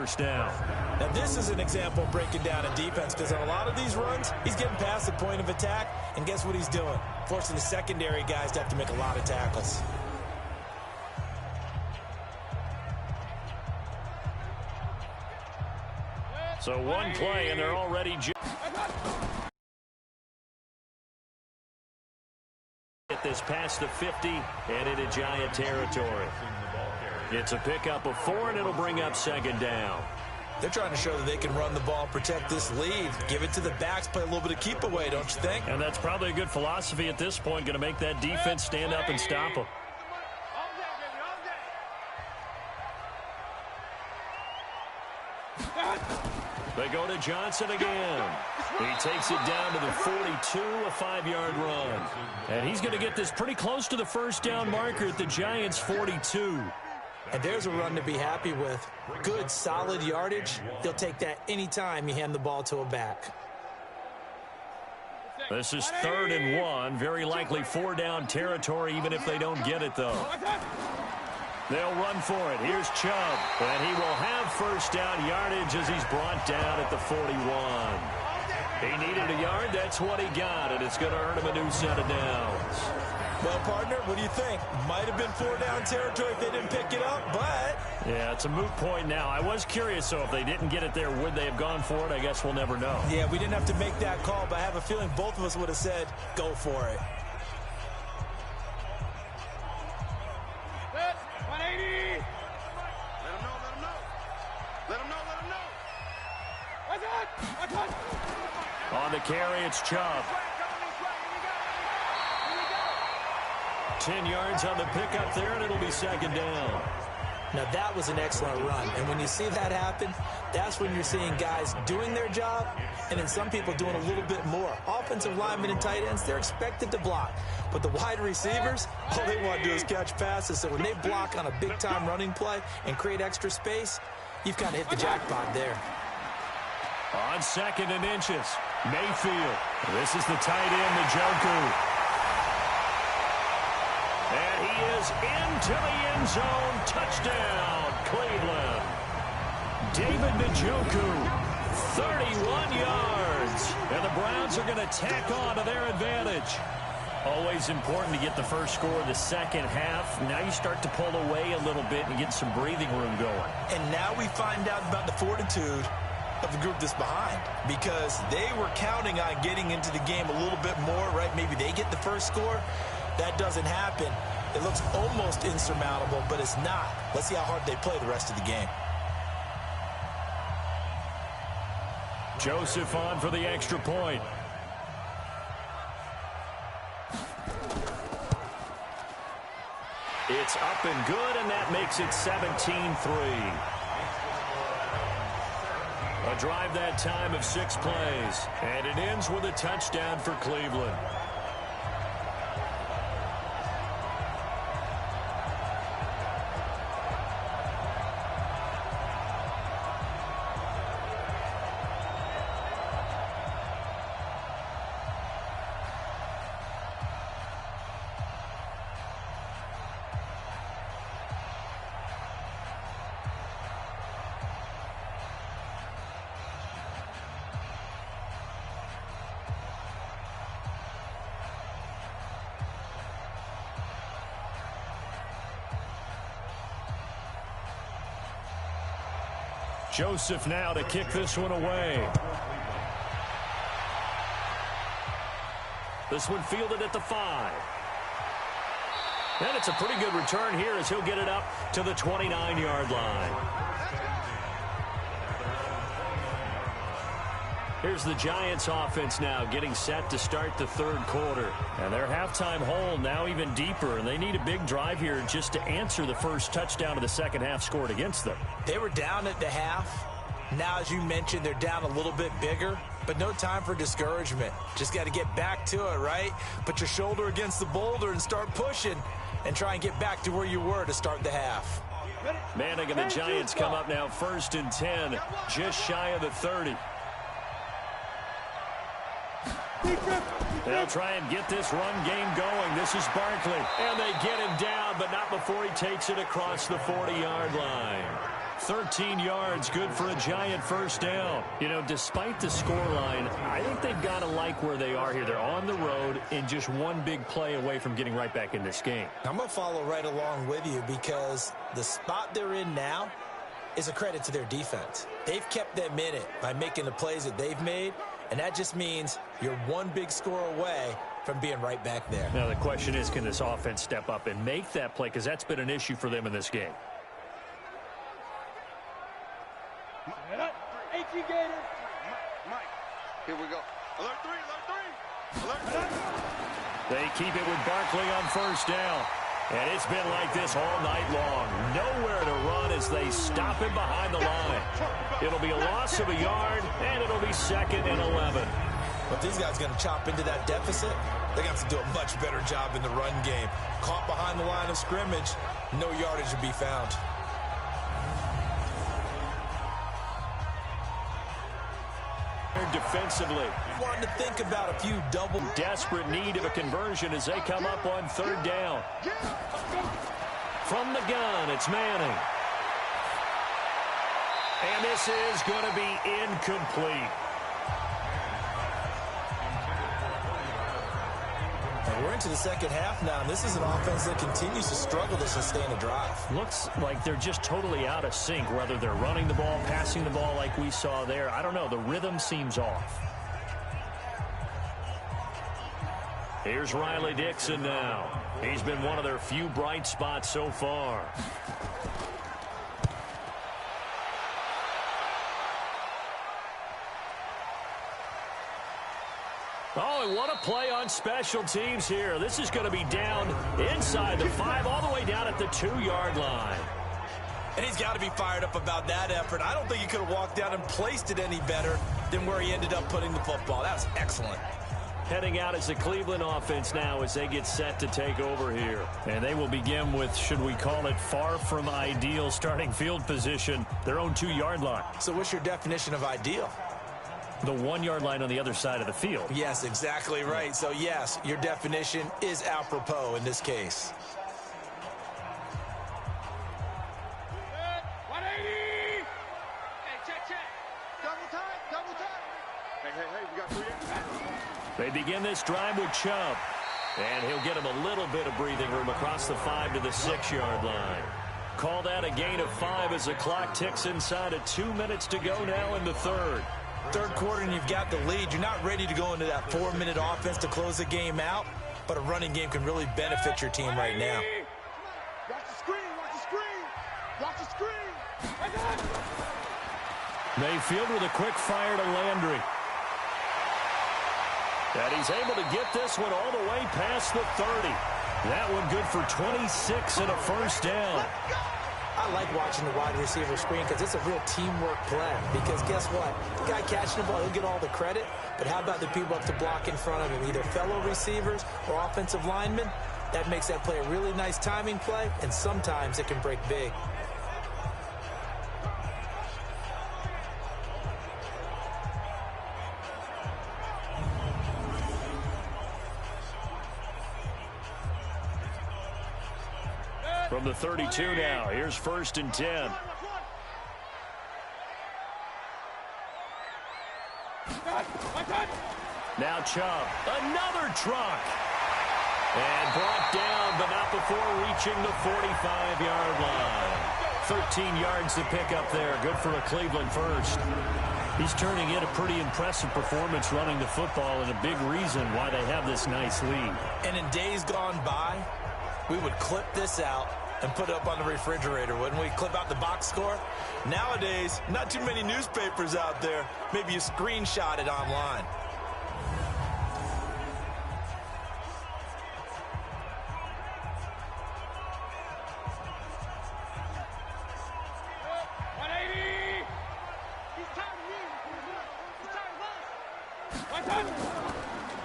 first down. Now, this is an example of breaking down in defense because on a lot of these runs, he's getting past the point of attack, and guess what he's doing? Forcing the secondary guys to have to make a lot of tackles. So one play, and they're already get this past the 50 and into Giant territory. It's a pickup of 4, and it'll bring up second down. They're trying to show that they can run the ball, protect this lead, give it to the backs, play a little bit of keep away, don't you think? And that's probably a good philosophy at this point, going to make that defense stand up and stop them. They go to Johnson again. He takes it down to the 42, a 5-yard run. And he's going to get this pretty close to the first down marker at the Giants' 42. And there's a run to be happy with. Good, solid yardage. He'll take that anytime you hand the ball to a back. This is 3rd and 1. Very likely 4-down territory, even if they don't get it, though. They'll run for it. Here's Chubb. And he will have first down yardage as he's brought down at the 41. He needed a yard. That's what he got, and it's going to earn him a new set of downs. Well, partner, what do you think? Might have been 4-down territory if they didn't pick it up, but... Yeah, it's a moot point now. I was curious, so if they didn't get it there, would they have gone for it? I guess we'll never know. Yeah, we didn't have to make that call, but I have a feeling both of us would have said, go for it. 180! Let him know. On the carry, it's Chubb. 10 yards on the pickup there, and it'll be second down. Now, that was an excellent run. And when you see that happen, that's when you're seeing guys doing their job and then some people doing a little bit more. Offensive linemen and tight ends, they're expected to block. But the wide receivers, all they want to do is catch passes. So when they block on a big-time running play and create extra space, you've kind of hit the jackpot there. On 2nd and inches, Mayfield. This is the tight end, Njoku. And he is into the end zone. Touchdown, Cleveland. David Njoku, 31 yards. And the Browns are going to tack on to their advantage. Always important to get the first score of the second half. Now you start to pull away a little bit and get some breathing room going. And now we find out about the fortitude of the group that's behind, because they were counting on getting into the game a little bit more, right? Maybe they get the first score. That doesn't happen. It looks almost insurmountable, but it's not. Let's see how hard they play the rest of the game. Joseph on for the extra point. It's up and good, and that makes it 17-3. A drive that time of 6 plays, and it ends with a touchdown for Cleveland. Joseph now to kick this one away. This one fielded at the 5. And it's a pretty good return here as he'll get it up to the 29-yard line. Here's the Giants offense now getting set to start the 3rd quarter. And their halftime hole now even deeper, and they need a big drive here just to answer the first touchdown of the second half scored against them. They were down at the half. Now, as you mentioned, they're down a little bit bigger, but no time for discouragement. Just got to get back to it, right? Put your shoulder against the boulder and start pushing and try and get back to where you were to start the half. Manning and the Giants come up now 1st and 10, just shy of the 30. They'll try and get this run game going. This is Barkley. And they get him down, but not before he takes it across the 40-yard line. 13 yards, good for a Giant first down. You know, despite the scoreline, I think they've got to like where they are here. They're on the road and just one big play away from getting right back in this game. I'm going to follow right along with you because the spot they're in now is a credit to their defense. They've kept them in it by making the plays that they've made, and that just means you're one big score away from being right back there. Now the question is, can this offense step up and make that play? Because that's been an issue for them in this game. Mike, here we go. Alert three, alert three. Alert three. They keep it with Barkley on first down. And it's been like this all night long. Nowhere to run as they stop him behind the line. It'll be a loss of a yard, and it'll be 2nd and 11. But these guys going to chop into that deficit, they're going to have to do a much better job in the run game. Caught behind the line of scrimmage, no yardage to be found. Defensively, Wanting to think about a few double. desperate need of a conversion as they come up on 3rd down. From the gun, it's Manning. And this is going to be incomplete. And we're into the second half now, and this is an offense that continues to struggle to sustain a drive. Looks like they're just totally out of sync, whether they're running the ball, passing the ball like we saw there. I don't know. The rhythm seems off. Here's Riley Dixon now. He's been one of their few bright spots so far. Oh, and what a play on special teams here. This is going to be down inside the 5, all the way down at the 2-yard line. And he's got to be fired up about that effort. I don't think he could have walked down and placed it any better than where he ended up putting the football. That was excellent. Heading out as the Cleveland offense now as they get set to take over here. And they will begin with, should we call it, far from ideal starting field position, their own 2-yard line. So what's your definition of ideal? The 1-yard line on the other side of the field. Yes, exactly right. So, yes, your definition is apropos in this case. 180. Hey, check. Double time. Hey, we got 3 in. They begin this drive with Chubb. And he'll get him a little bit of breathing room across the 5 to the 6-yard line. Call that a gain of 5 as the clock ticks inside of 2 minutes to go now in the 3rd. Third quarter and you've got the lead. You're not ready to go into that 4-minute offense to close the game out, but a running game can really benefit your team right now. Watch the screen. Mayfield with a quick fire to Landry. And he's able to get this one all the way past the 30. That one good for 26 and a first down. I like watching the wide receiver screen because it's a real teamwork play. Because guess what? The guy catching the ball, he'll get all the credit. But how about the people up to block in front of him, either fellow receivers or offensive linemen? That makes that play a really nice timing play, and sometimes it can break big. From the 32 now, here's 1st and 10. Now Chubb, another truck. And brought down, but not before reaching the 45-yard line. 13 yards to pick up there. Good for a Cleveland first. He's turning in a pretty impressive performance running the football, and a big reason why they have this nice lead. And in days gone by, we would clip this out and put it up on the refrigerator, wouldn't we? Clip out the box score. Nowadays, not too many newspapers out there. Maybe you screenshot it online.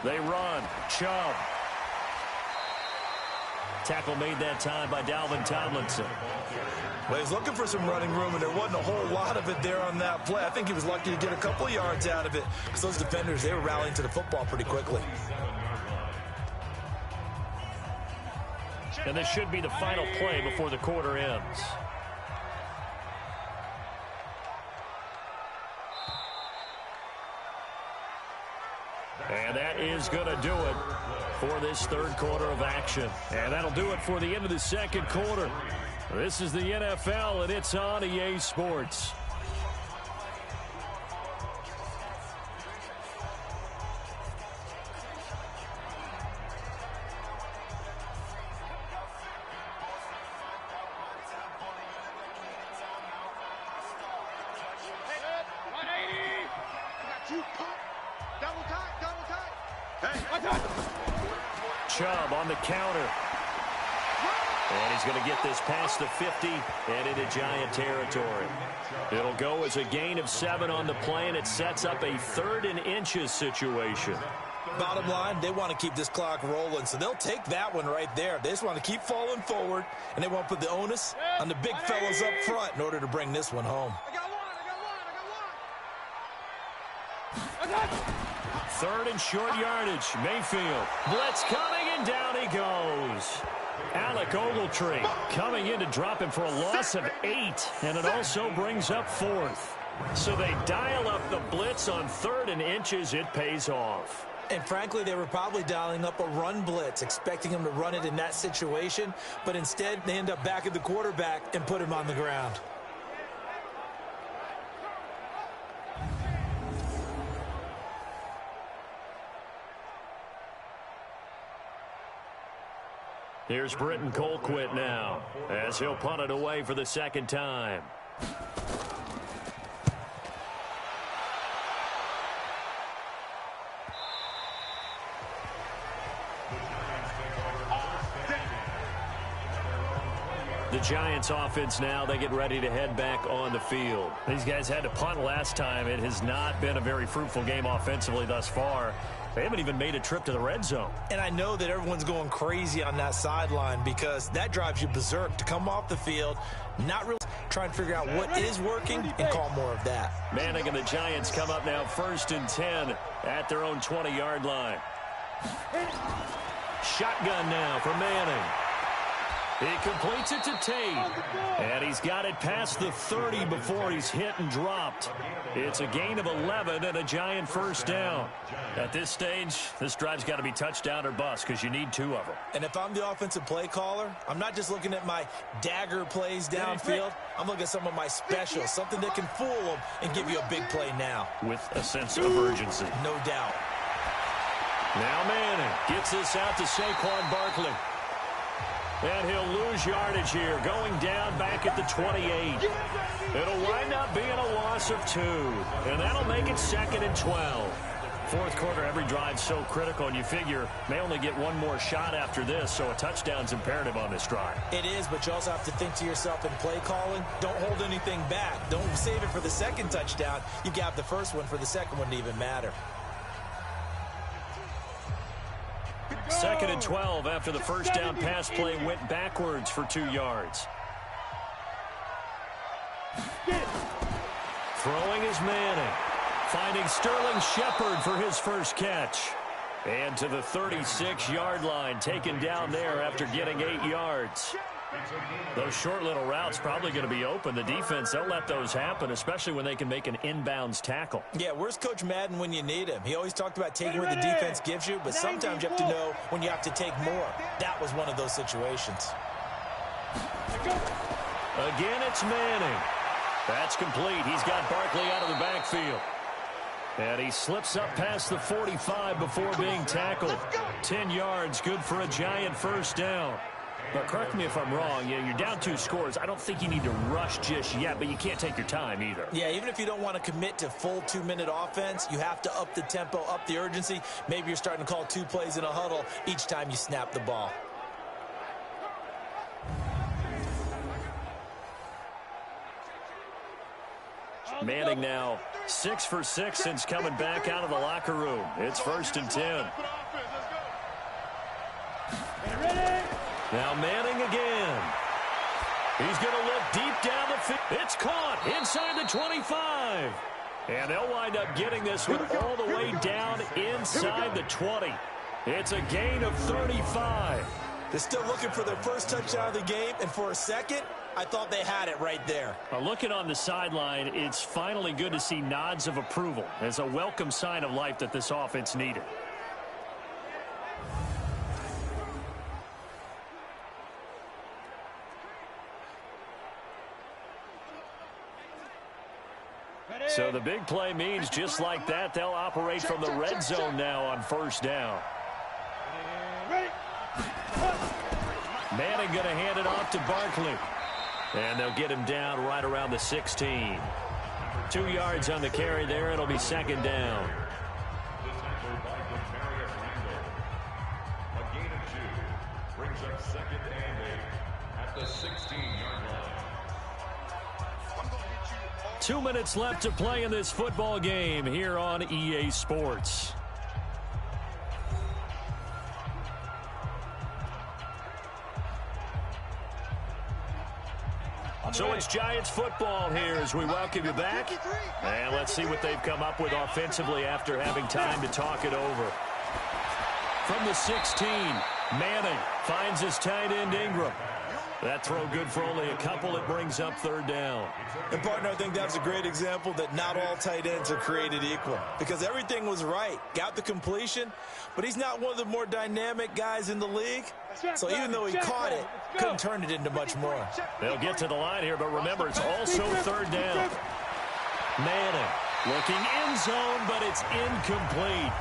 They run. Chubb. Tackle made that time by Dalvin Tomlinson. Well, he's looking for some running room, and there wasn't a whole lot of it there on that play. I think he was lucky to get a couple of yards out of it because those defenders, they were rallying to the football pretty quickly. And this should be the final play before the quarter ends. And that is going to do it for this third quarter of action. And that'll do it for the end of the second quarter. This is the NFL, and it's on EA Sports. Chubb on the counter. And he's going to get this past the 50 and into Giant territory. It'll go as a gain of 7 on the play, and it sets up a 3rd and inches situation. Bottom line, they want to keep this clock rolling, so they'll take that one right there. They just want to keep falling forward, and they want to put the onus on the big fellas up front in order to bring this one home. I got one. 3rd and short yardage. Mayfield. Blitz coming, and down he goes. Alec Ogletree coming in to drop him for a loss of 8, and it also brings up 4th. So they dial up the blitz on 3rd and inches. It pays off. And frankly, they were probably dialing up a run blitz, expecting him to run it in that situation, but instead they end up back at the quarterback and put him on the ground. Here's Britton Colquitt now, as he'll punt it away for the 2nd time. The Giants offense now, they get ready to head back on the field. These guys had to punt last time. It has not been a very fruitful game offensively thus far. They haven't even made a trip to the red zone. And I know that everyone's going crazy on that sideline because that drives you berserk to come off the field, not really trying to figure out what is working and call more of that. Manning and the Giants come up now 1st and 10 at their own 20-yard line. Shotgun now for Manning. He completes it to Tate, and he's got it past the 30 before he's hit and dropped. It's a gain of 11 and a Giant 1st down. At this stage, this drive's got to be touchdown or bust because you need 2 of them. And if I'm the offensive play caller, I'm not just looking at my dagger plays downfield. I'm looking at some of my specials, something that can fool them and give you a big play now. With a sense of urgency. No doubt. Now Manning gets this out to Saquon Barkley. And he'll lose yardage here, going down back at the 28. It'll wind up being a loss of 2, and that'll make it 2nd and 12. 4th quarter, every drive's so critical, and you figure may only get one more shot after this, so a touchdown's imperative on this drive. It is, but you also have to think to yourself in play calling, don't hold anything back. Don't save it for the 2nd touchdown. You got the 1st one for the 2nd one to even matter. 2nd and 12 after the 1st down pass play went backwards for 2 yards. Throwing is Manning. Finding Sterling Shepard for his 1st catch. And to the 36-yard line, taken down there after getting 8 yards. Those short little routes probably going to be open. The defense, they'll let those happen, especially when they can make an inbounds tackle. Yeah, where's Coach Madden when you need him? He always talked about taking what the defense gives you, but sometimes you have to know when you have to take more. That was one of those situations. Again, it's Manning. That's complete. He's got Barkley out of the backfield. And he slips up past the 45 before being tackled. 10 yards, good for a Giant 1st down. But correct me if I'm wrong, you're down 2 scores. I don't think you need to rush just yet, but you can't take your time either. Yeah, even if you don't want to commit to full 2-minute offense, you have to up the tempo, up the urgency. Maybe you're starting to call 2 plays in a huddle each time you snap the ball. Manning now 6 for 6 since coming back out of the locker room. It's 1st and 10. Now Manning again. He's going to look deep down the field. It's caught inside the 25. And they'll wind up getting this one all the way down inside the 20. It's a gain of 35. They're still looking for their 1st touchdown of the game, and for a second, I thought they had it right there. Looking on the sideline, it's finally good to see nods of approval as a welcome sign of life that this offense needed. So the big play means just like that, they'll operate from the red zone now on first down. Manning going to hand it off to Barkley. And they'll get him down right around the 16. 2 yards on the carry there. It'll be second down. A gain of 2 brings up second and 8 at the 16-yard line. 2 minutes left to play in this football game here on EA Sports. So it's Giants football here as we welcome you back. And let's see what they've come up with offensively after having time to talk it over. From the 16, Manning finds his tight end Ingram. That throw good for only a couple. It brings up third down. And, partner, I think that's a great example that not all tight ends are created equal. Because everything was right. Got the completion, but he's not one of the more dynamic guys in the league. So even though he caught it, couldn't turn it into much more. They'll get to the line here, but remember, it's also third down. Manning looking end zone, but it's incomplete.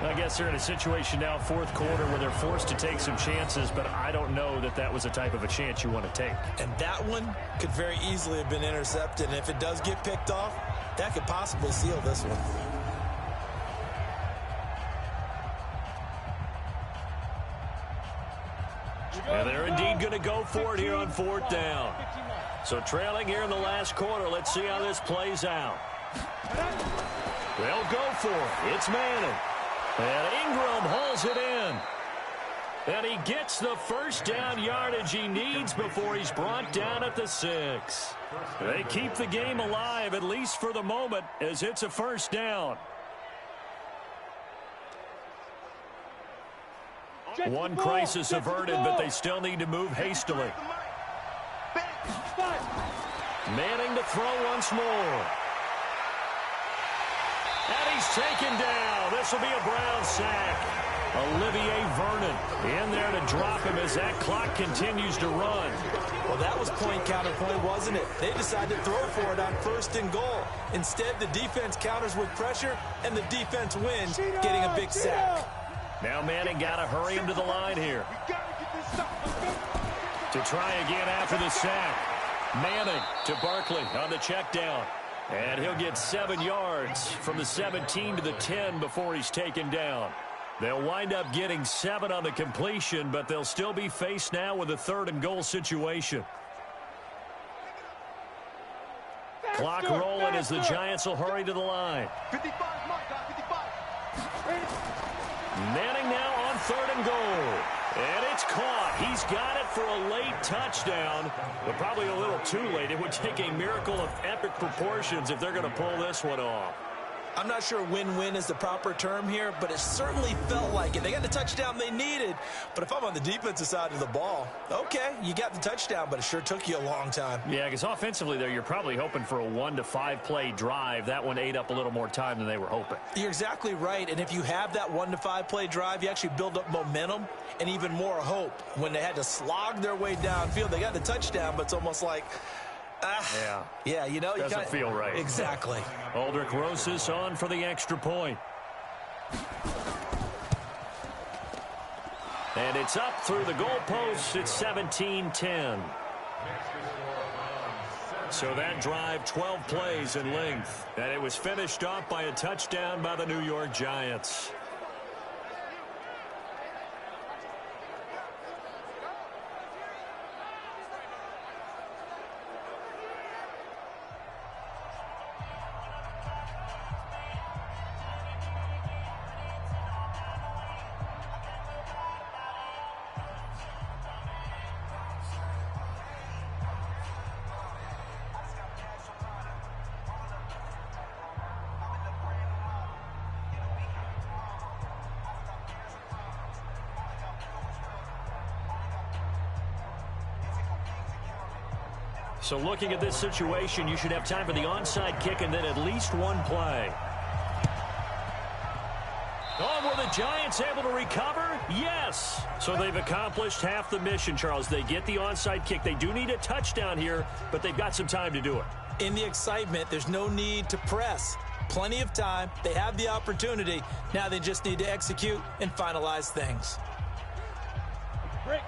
I guess they're in a situation now, fourth quarter, where they're forced to take some chances, but I don't know that that was the type of a chance you want to take. And that one could very easily have been intercepted, and if it does get picked off, that could possibly seal this one. And they're indeed going to go for it here on fourth down. So trailing here in the last quarter, let's see how this plays out. They'll go for it. It's Manning. And Ingram hauls it in. And he gets the first down yardage he needs before he's brought down at the 6. They keep the game alive, at least for the moment, as it's a first down. One crisis averted, but they still need to move hastily. Manning to throw once more. And he's taken down. This will be a Brown sack. Olivier Vernon in there to drop him as that clock continues to run. Well, that was point counterpoint, wasn't it? They decided to throw for it on first and goal. Instead, the defense counters with pressure, and the defense wins, getting a big sack. Now Manning got to hurry him to the line here. To try again after the sack. Manning to Barkley on the check down. And he'll get 7 yards from the 17 to the 10 before he's taken down. They'll wind up getting 7 on the completion, but they'll still be faced now with a third and goal situation. Clock rolling as the Giants will hurry to the line. 55, Mike, 55. Manning now on third and goal. And it's caught. He's got it for a late touchdown, but probably a little too late. It would take a miracle of epic proportions if they're going to pull this one off. I'm not sure win-win is the proper term here, but it certainly felt like it. They got the touchdown they needed, but if I'm on the defensive side of the ball, okay, you got the touchdown, but it sure took you a long time. Yeah, because offensively there, you're probably hoping for a 1 to 5 play drive. That one ate up a little more time than they were hoping. You're exactly right, and if you have that 1 to 5 play drive, you actually build up momentum and even more hope. When they had to slog their way downfield, they got the touchdown, but it's almost like, yeah, you know, doesn't feel right. Exactly. Aldrich Rosas on for the extra point. And it's up through the goalposts. It's 17-10. So that drive, 12 plays in length. And it was finished off by a touchdown by the New York Giants. So looking at this situation, you should have time for the onside kick and then at least one play. Oh, were the Giants able to recover? Yes! So they've accomplished half the mission, Charles. They get the onside kick. They do need a touchdown here, but they've got some time to do it. In the excitement, there's no need to press. Plenty of time. They have the opportunity. Now they just need to execute and finalize things.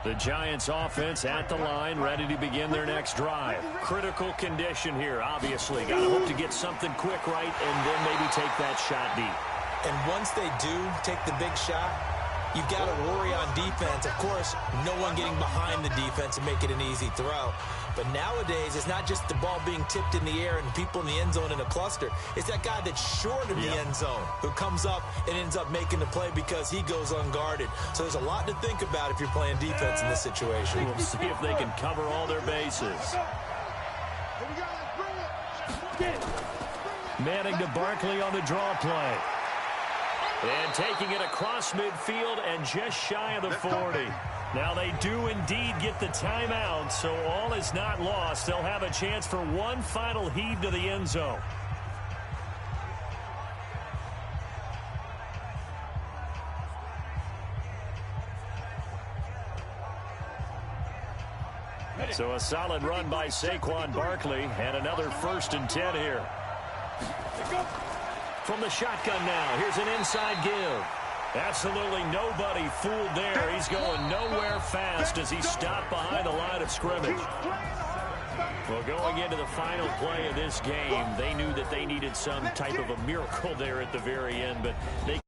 The Giants offense at the line, ready to begin their next drive. Critical condition here, obviously. Got to hope to get something quick right and then maybe take that shot deep. And once they do take the big shot, you've got to worry on defense. Of course, no one getting behind the defense and make it an easy throw. But nowadays, it's not just the ball being tipped in the air and people in the end zone in a cluster. It's that guy that's short of the end zone who comes up and ends up making the play because he goes unguarded. So there's a lot to think about if you're playing defense in this situation. We'll see if they can cover all their bases. Manning to Barkley on the draw play. And taking it across midfield and just shy of the 40. Now they do indeed get the timeout, so all is not lost. They'll have a chance for one final heave to the end zone. So a solid run by Saquon Barkley and another 1st and 10 here. From the shotgun now, here's an inside give. Absolutely nobody fooled there. He's going nowhere fast as he stopped behind the line of scrimmage. Well, going into the final play of this game, they knew that they needed some type of a miracle there at the very end, but they